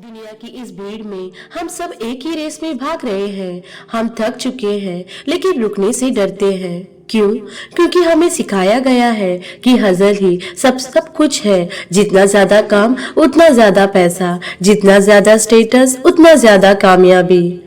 दुनिया की इस भीड़ में हम सब एक ही रेस में भाग रहे हैं। हम थक चुके हैं लेकिन रुकने से डरते हैं। क्यों? क्योंकि हमें सिखाया गया है कि हसल ही सब कुछ है। जितना ज्यादा काम उतना ज्यादा पैसा, जितना ज्यादा स्टेटस उतना ज्यादा कामयाबी।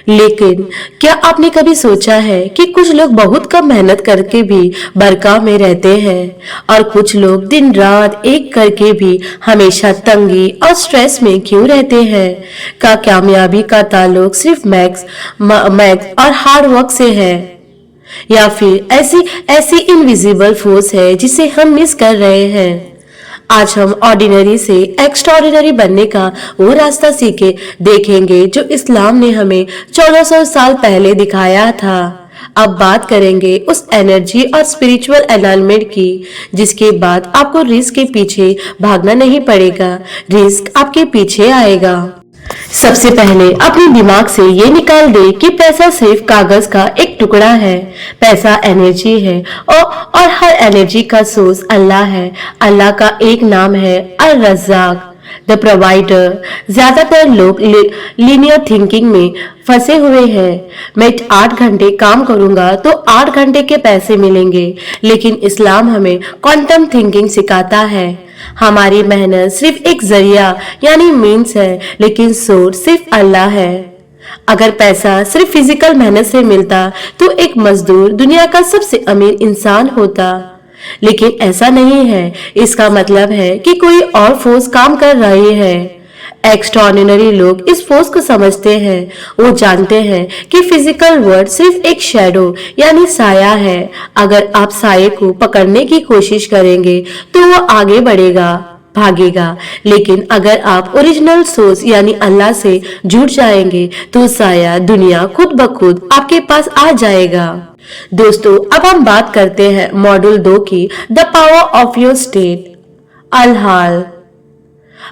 लेकिन क्या आपने कभी सोचा है कि कुछ लोग बहुत कम मेहनत करके भी बरका में रहते हैं और कुछ लोग दिन रात एक करके भी हमेशा तंगी और स्ट्रेस में क्यों रहते हैं? क्या कामयाबी का ताल्लुक सिर्फ मैथ्स और हार्ड वर्क से है, या फिर ऐसी इनविजिबल फोर्स है जिसे हम मिस कर रहे हैं? आज हम ऑर्डिनरी से एक्स्ट्राऑर्डिनरी बनने का वो रास्ता देखेंगे जो इस्लाम ने हमें 1400 साल पहले दिखाया था। अब बात करेंगे उस एनर्जी और स्पिरिचुअल अलाइनमेंट की जिसके बाद आपको रिस्क के पीछे भागना नहीं पड़ेगा, रिस्क आपके पीछे आएगा। सबसे पहले अपने दिमाग से ये निकाल दे कि पैसा सिर्फ कागज का एक टुकड़ा है। पैसा एनर्जी है और हर एनर्जी का सोर्स अल्लाह है। अल्लाह का एक नाम है अल रज़्ज़ाक, द प्रोवाइडर। ज्यादातर लोग लीनियर थिंकिंग में फंसे हुए हैं। मैं 8 घंटे काम करूंगा तो 8 घंटे के पैसे मिलेंगे, लेकिन इस्लाम हमें क्वांटम थिंकिंग सिखाता है। हमारी मेहनत सिर्फ एक जरिया यानी मीन्स है, लेकिन सोर्स सिर्फ अल्लाह है। अगर पैसा सिर्फ फिजिकल मेहनत से मिलता तो एक मजदूर दुनिया का सबसे अमीर इंसान होता, लेकिन ऐसा नहीं है। इसका मतलब है कि कोई और फोर्स काम कर रही है। एक्स्ट्राऑर्डिनरी लोग इस फोर्स को समझते हैं। वो जानते हैं कि फिजिकल वर्ल्ड सिर्फ एक शैडो यानी साया है। अगर आप साये को पकड़ने की कोशिश करेंगे तो वो आगे बढ़ेगा, भागेगा, लेकिन अगर आप ओरिजिनल सोर्स यानी अल्लाह से जुड़ जाएंगे तो साया दुनिया खुद ब खुद आपके पास आ जाएगा। दोस्तों, अब हम बात करते हैं मॉड्यूल 2 की, the power of your state. अल-हाल।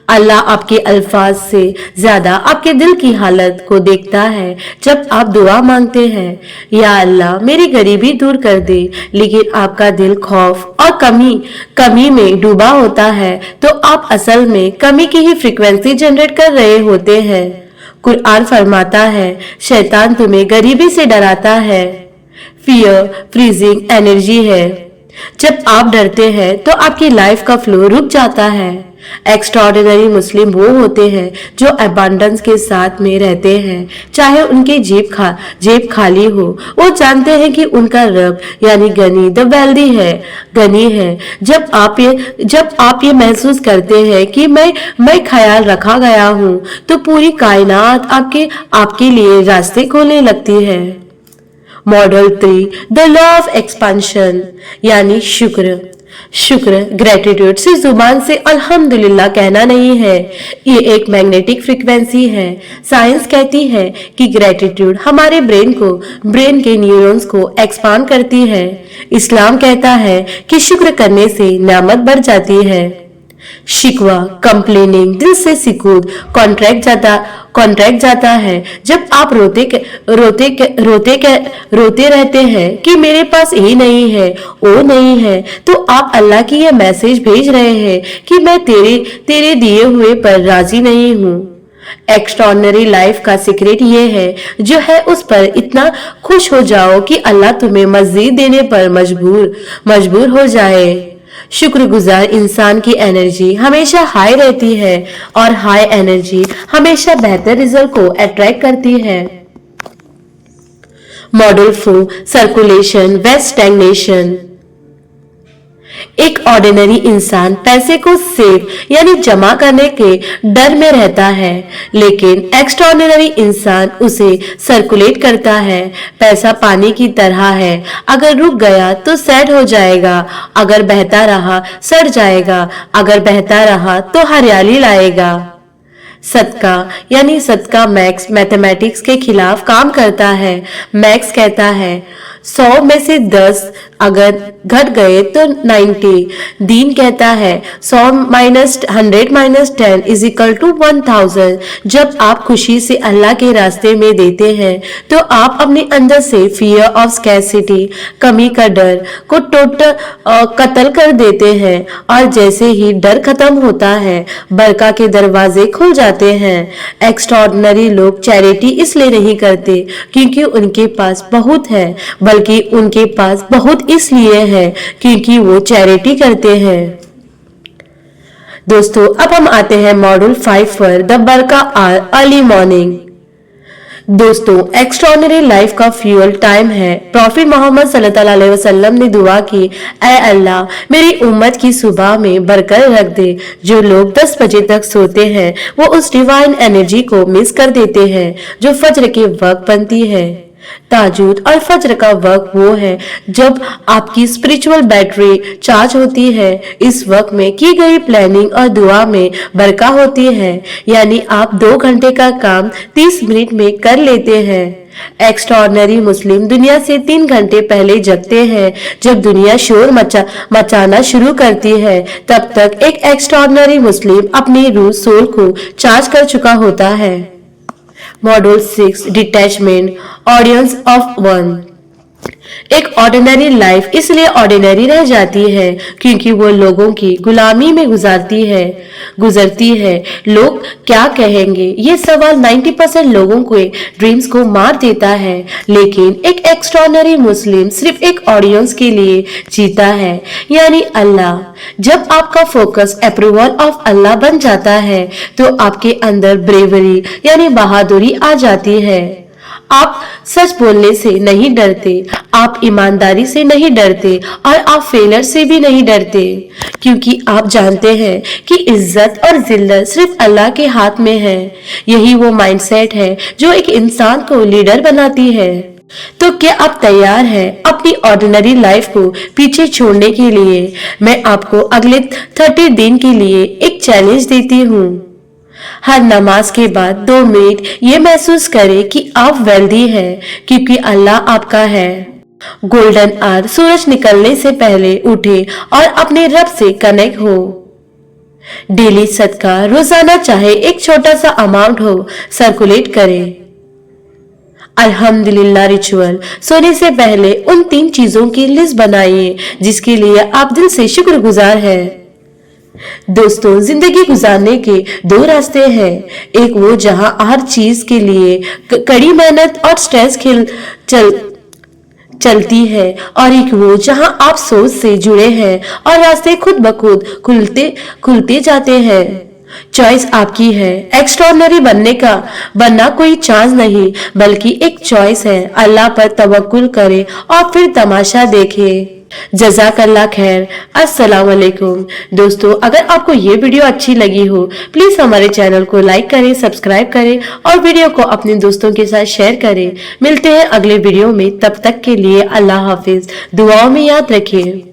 अल्लाह आपके अल्फाज से ज्यादा आपके दिल की हालत को देखता है। जब आप दुआ मांगते हैं, या अल्लाह मेरी गरीबी दूर कर दे, लेकिन आपका दिल खौफ और कमी में डूबा होता है, तो आप असल में कमी की ही फ्रीक्वेंसी जनरेट कर रहे होते हैं। कुरान फरमाता है, शैतान तुम्हें गरीबी से डराता है। फियर फ्रीजिंग एनर्जी है। जब आप डरते हैं तो आपकी लाइफ का फ्लो रुक जाता है। एक्स्ट्राऑर्डिनरी मुस्लिम वो होते हैं जो अबंडेंस के साथ में रहते हैं, चाहे उनकी जेब खाली हो। वो जानते हैं कि उनका रब यानी गनी द वेल्दी है, गनी है। जब आप ये महसूस करते हैं कि मैं ख्याल रखा गया हूँ, तो पूरी कायनात आपके लिए रास्ते खोलने लगती है। Model 3, the law of expansion यानी शुक्र ग्रेटिट्यूड सिर्फ जुबान से अल्हम्दुलिल्लाह कहना नहीं है, ये एक मैग्नेटिक फ्रीक्वेंसी है। साइंस कहती है कि ग्रेटिट्यूड हमारे ब्रेन के न्यूरॉन्स को एक्सपांड करती है। इस्लाम कहता है कि शुक्र करने से नेमत बढ़ जाती है। शिकवा कंप्लेनिंग दिल से सिकूत कॉन्ट्रैक्ट जाता है। जब आप रोते रहते हैं कि मेरे पास ये नहीं है, वो नहीं है, तो आप अल्लाह की यह मैसेज भेज रहे हैं कि मैं तेरे दिए हुए पर राजी नहीं हूँ। एक्स्ट्राऑर्डिनरी लाइफ का सीक्रेट ये है, जो है उस पर इतना खुश हो जाओ कि अल्लाह तुम्हें मजीद देने पर मजबूर हो जाए। शुक्रगुजार इंसान की एनर्जी हमेशा हाई रहती है और हाई एनर्जी हमेशा बेहतर रिजल्ट को अट्रैक्ट करती है। Model 4, circulation waste stagnation. एक ऑर्डिनरी इंसान पैसे को सेव यानी जमा करने के डर में रहता है, लेकिन एक्स्ट्राऑर्डिनरी इंसान उसे सर्कुलेट करता है। पैसा पानी की तरह है, अगर रुक गया तो सैड हो जाएगा, अगर बहता रहा सड़ जाएगा, अगर बहता रहा तो हरियाली लाएगा। सदका मैथमेटिक्स के खिलाफ काम करता है। मैक्स कहता है 100 में से 10 अगर घट गए तो 90। दीन कहता है 100 minus 100 minus 10 is equal to 1000। जब आप खुशी से अल्लाह के रास्ते में देते हैं तो आप अपने अंदर से फियर ऑफ स्कैरसिटी, कमी का डर को टोटल कत्ल कर देते हैं, और जैसे ही डर खत्म होता है बरका के दरवाजे खुल जाते हैं। एक्स्ट्राऑर्डिनरी लोग चैरिटी इसलिए नहीं करते क्योंकि उनके पास बहुत है, बल्कि उनके पास बहुत इसलिए है क्योंकि वो चैरिटी करते हैं। दोस्तों, अब हम आते हैं मॉड्यूल 5 पर, द बरका आर अर्ली मॉर्निंग। दोस्तों, एक्स्ट्राऑर्डिनरी लाइफ का फ्यूल टाइम है। प्रॉफिट मोहम्मद सल्लल्लाहु अलैहि वसल्लम ने दुआ की, ऐ अल्लाह मेरी उम्मत की सुबह में बरकत रख दे। जो लोग 10 बजे तक सोते हैं वो उस डिवाइन एनर्जी को मिस कर देते हैं जो फज्र के वक्त बनती है। ताजुद और फज्र का वक्त वो है जब आपकी स्पिरिचुअल बैटरी चार्ज होती है। इस वक्त में की गई प्लानिंग और दुआ में बरका होती है, यानी आप 2 घंटे का काम 30 मिनट में कर लेते हैं। एक्स्ट्राऑर्डिनरी मुस्लिम दुनिया से 3 घंटे पहले जगते हैं। जब दुनिया शोर मचाना शुरू करती है तब तक एक एक्स्ट्राऑर्डिनरी मुस्लिम अपनी रूह सोल को चार्ज कर चुका होता है। Module 6, detachment, audience of one. एक ऑर्डिनरी लाइफ इसलिए ऑर्डिनरी रह जाती है क्योंकि वो लोगों की गुलामी में गुजरती है। लोग क्या कहेंगे, ये सवाल 90% लोगों के ड्रीम्स को मार देता है। लेकिन एक एक्स्ट्राऑर्डिनरी मुस्लिम सिर्फ एक ऑडियंस के लिए जीता है, यानी अल्लाह। जब आपका फोकस अप्रूवल ऑफ अल्लाह बन जाता है तो आपके अंदर ब्रेवरी यानी बहादुरी आ जाती है। आप सच बोलने से नहीं डरते, आप ईमानदारी से नहीं डरते, और आप फेलियर से भी नहीं डरते, क्योंकि आप जानते हैं कि इज्जत और जिल्लत सिर्फ अल्लाह के हाथ में है। यही वो माइंडसेट है जो एक इंसान को लीडर बनाती है। तो क्या आप तैयार हैं अपनी ऑर्डिनरी लाइफ को पीछे छोड़ने के लिए? मैं आपको अगले 30 दिन के लिए एक चैलेंज देती हूँ। हर नमाज के बाद 2 मिनट ये महसूस करें कि आप वेल्दी हैं क्योंकि अल्लाह आपका है। गोल्डन आवर, सूरज निकलने से पहले उठे और अपने रब से कनेक्ट हो। डेली सदका, रोजाना चाहे एक छोटा सा अमाउंट हो, सर्कुलेट करें। अल्हम्दुलिल्लाह रिचुअल, सोने से पहले उन 3 चीजों की लिस्ट बनाइए जिसके लिए आप दिल से शुक्रगुजार हैं। दोस्तों, जिंदगी गुजारने के 2 रास्ते हैं। एक वो जहां हर चीज के लिए कड़ी मेहनत और स्ट्रेस चलती है, और एक वो जहां आप सोच से जुड़े हैं और रास्ते खुद ब खुद खुलते जाते हैं। चॉइस आपकी है। एक्स्ट्राऑर्डिनरी बनना कोई चांस नहीं, बल्कि एक चॉइस है। अल्लाह पर तवक्कुल करें और फिर तमाशा देखें। जज़ाकल्लाह खैर। अस्सलाम वालेकुम। दोस्तों, अगर आपको ये वीडियो अच्छी लगी हो प्लीज हमारे चैनल को लाइक करें, सब्सक्राइब करें और वीडियो को अपने दोस्तों के साथ शेयर करें। मिलते हैं अगले वीडियो में, तब तक के लिए अल्लाह हाफिज। दुआओं में याद रखें।